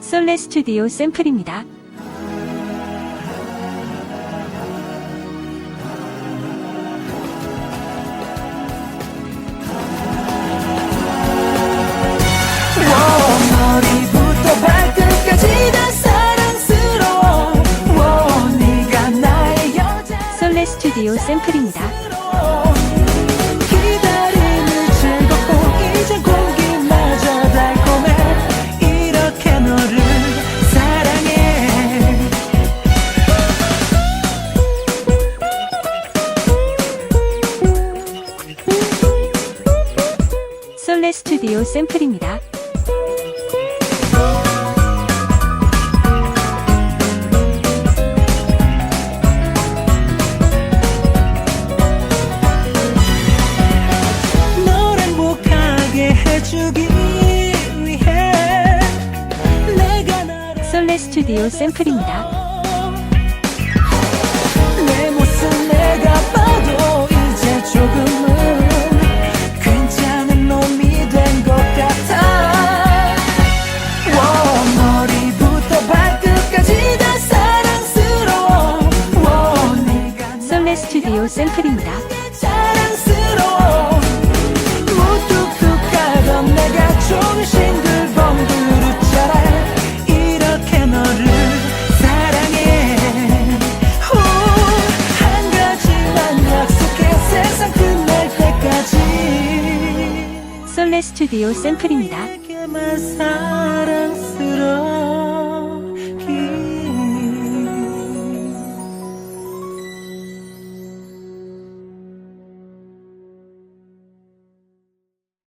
솔레 스튜디오 샘플입니다. 머리부터 발끝까지 다 사랑스러워. 네가 나의 여자. 솔레 스튜디오 샘플입니다. 기다림을 즐겁고 이제 공기마저 달콤해. 이렇게 너를 사랑해. 솔레 스튜디오 샘플입니다. 널 행복하게 해주기 위해 내가 나를 솔레 스튜디오 샘플입니다. 내 모습 내가 봐도 이제 조금은 괜찮은 놈이 된 것 같아. 머리부터 발끝까지 다 사랑스러워. 네가 솔레 스튜디오 샘플입니다. 자랑스러워. 무뚝뚝하던 내가 좀 싱글벙글했잖아. 이렇게 너를 사랑해. 한 가지만 약속해. 세상 끝날 때까지 솔레 스튜디오 샘플입니다. 내게만 사랑스러워.